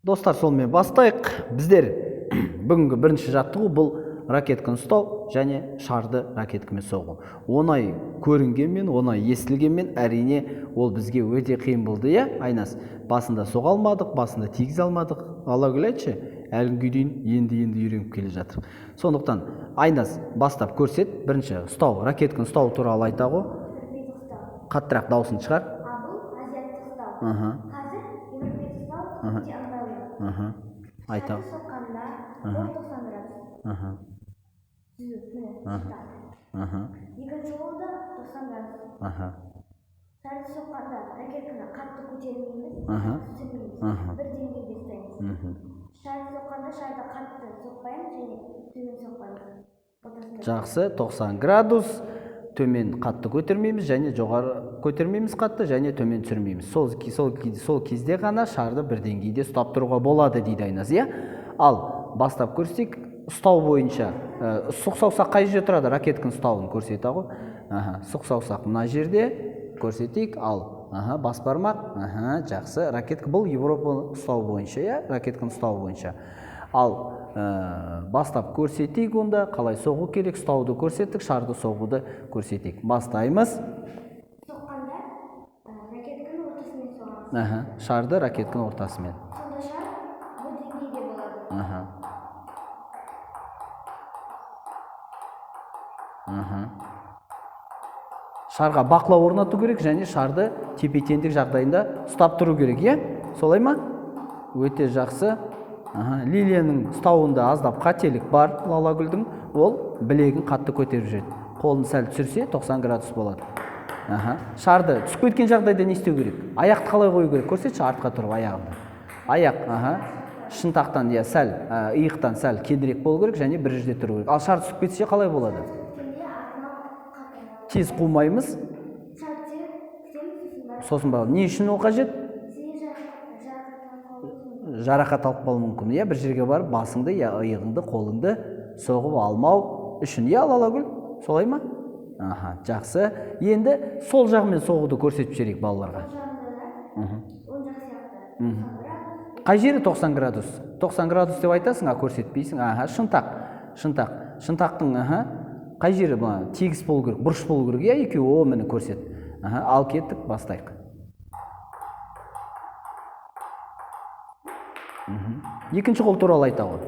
Достар, сонымен бастайық. Біздер бүгінгі бірінші жаттығу бұл ракетканы ұстау және шарды ракеткамен соғу. Оңай көрінгенмен, оңай естілгенмен, әрине ол бізге өте қиын болды, иә? Айнас, басында соға алмадық, басында тигізе алмадық. Алла күләйтші, әлі дейін енді үйреніп келе жатыр. Сондықтан Айнас бастап көрсет. Бірінші ұстау, ракетканы ұстау туралы айта ғой. Қаттырақ дауысын шығар. Айта. Екінші жолда 90 градус. Шарды соққанда ракетканы қатты көтермейміз, түсірмейміз, бір деңгейде ұстаймыз. Шарды соққанда шарды қатты соқпаймыз және төмен соқпаймыз. Жақсы, 90 градус. Төмен қатты көтермейміз және жоғары көтермейміз қатты және төмен түсірмейміз. Сол кезде ғана шарды бір деңгейде ұстап тұруға болады дейді Айназ, иә? Ал бастап көрсек, ұстау бойынша сұқ саусақ қай жерде тұрады? Ракетканы ұстауын көрсете ғой. Сұқ саусақ мына жерде көрсетейік. Ал бас бармақ. Жақсы. Ракетка бұл Европа ұстау бойынша, иә? Ракетканы ұстау бойынша. Ал бастап көрсетейік, онда қалай соғу керек, ұстауды көрсеттік, шарды соғуды көрсетейік. Бастаймыз. Соққанда ракетканы ортасымен соғамыз. Шарды ракетканы ортасымен. Сонда шар бір деңгейде болады. Шарға бақылау орнату керек және шарды тепе-теңдік жағдайында ұстап тұру керек, иә? Солай ма? Өте жақсы. Лилияның ұстауында аздап қателік бар, Лалагүлдің. Ол білегін қатты көтеріп жүреді. Қолын сәл түсірсе 90 градус болады. Шарды түсіп кеткен жағдайда не істеу керек? Аяқты қалай қою керек? Көрсетші, артқа тұрып аяғымды. Аяқ, шынтақтан, сәл, иықтан сәл кедірек болу керек және бір жерде тұру керек. Ал шар түсіп кетсе қалай болады? Тез қумаймыз. Сосын ба, не үшін ол қажет? Жарақат алып қалуы мүмкін, иә? Бір жерге барып басыңды, иығыңды, қолыңды соғып алмау үшін, иә, Лалагүл? Солай ма? Жақсы. Енді сол жағымен соғуды көрсетіп жіберейік балаларға. Қай жері 90 градус? 90 градус деп айтасың, көрсетпейсің. Шынтақтың қай жері тегіс болу керек, бұрыш болу керек, иә? Екеуі міне көрсет. Ал кеттік, бастайық. Екінші қол туралы айта ғой.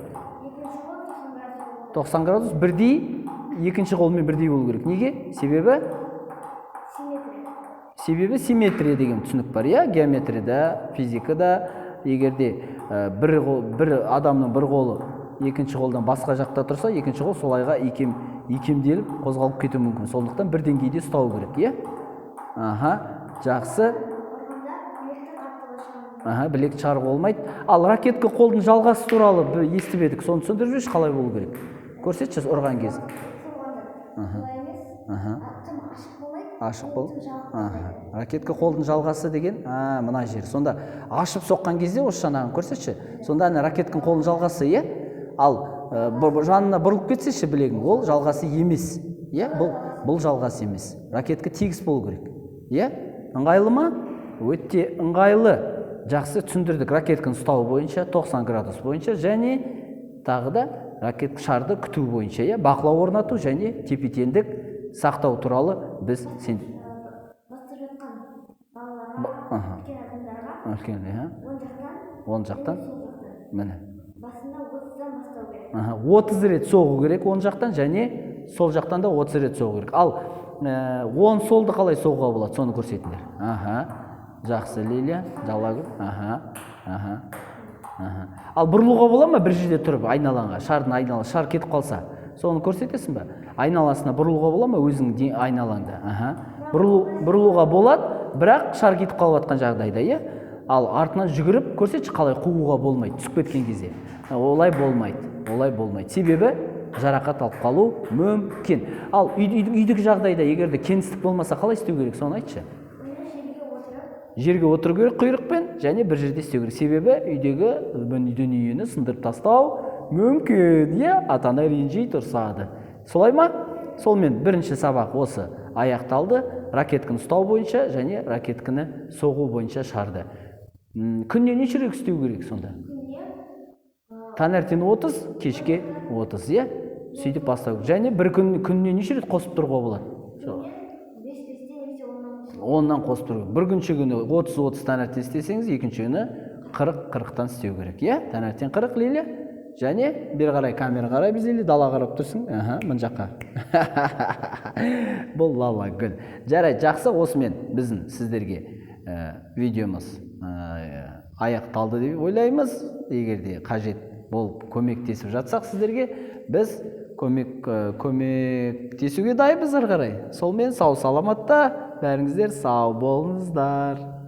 90 градус бірдей, екінші қолмен бірдей болу керек. Неге? Себебі симметрия деген түсінік бар, иә? Геометрияда, физикада, егерде бір адамның бір қолы екінші қолдан басқа жақта тұрса, екінші қол солайға икемделіп қозғалып кетуі мүмкін. Сондықтан бір деңгейде ұстау керек, иә? Жақсы. Білек шарғы болмайды. Ал ракетка қолдың жалғасы туралы естіп едік. Соны түсіндіріп жүрші, қалай болу керек? Көрсетші, ұрған кез. Ашық бол. Ракетка қолдың жалғасы деген мына жер. Сонда ашып соққан кезде осы жанағын көрсетші. Сонда ракетканың қолдың жалғасы, иә? Ал жанына бұрылып кетсеші білегің, ол жалғасы емес. Бұл жалғасы емес. Ракетка тегіс болу керек. Ыңғайлы ма? Өте ыңғайлы. Жақсы түсіндірдік. Ракетканы ұстау бойынша 90 градус бойынша және тағы да ракетка шарды күту бойынша, бақылау орнату және тепе-теңдік сақтау туралы біз бастырып жатқан балаларға, оң жақтан міне басында 30-дан бастау керек. 30 рет соғу керек оң жақтан және сол жақтан да 30 рет соғу керек. Ал оң солды қалай соғуға болады, соны көрсетіңдер. Жақсы, Лилия, Жалагүл. Ал бұрылуға бола ма бір жерде тұрып айналаңға, шардың айналасы, шар кетіп қалса, соны көрсетесің ба? Айналасына бұрылуға бола ма өзің айналаңда? Бұрылуға болады, бірақ шар кетіп қалып жатқан жағдайда, иә? Ал артынан жүгіріп көрсетші, қалай қууға болмайды, түсіп кеткен кезде. Олай болмайды. Себебі жарақат алып қалу мүмкін. Ал үйдегі жағдайда егерде кеңістік болмаса қалай істеу керек, соны айтшы. Жерге отыру керек құйрықпен және бір жерде істеу керек. Себебі үйдегі дүниені сындырып тастау мүмкін, ата-ана ренжи тұрсады. Солай ма? Солмен бірінші сабақ осы аяқталды. Ракетканы ұстау бойынша және ракетканы соғу бойынша шарды. Күнде неше рет істеу керек сонда? таңертең 30, кешке 30, иә? Сөйтіп бастау. Және бір күніне неше рет қосып тұруға болады? Бес-бестен немесе Оннан қосып тұру. Бір күнші күні 30 таңертең істесеңіз, екінші күні 40-40-тан істеу керек, иә? Таңертең 40 Лиля. Және бері қарай камера қарай бізде дала қарап тұрсың. Мын жаққа. Бұл лала гүл. Жарайды, жақсы, осымен біздің сіздерге видеомыз аяқталды деп ойлаймыз. Егер де қажет болып көмектесіп жатсақ сіздерге, біз көмектесуге дайынбыз ары қарай. Сонымен сау саламатта бәріңіздер сау болыңыздар.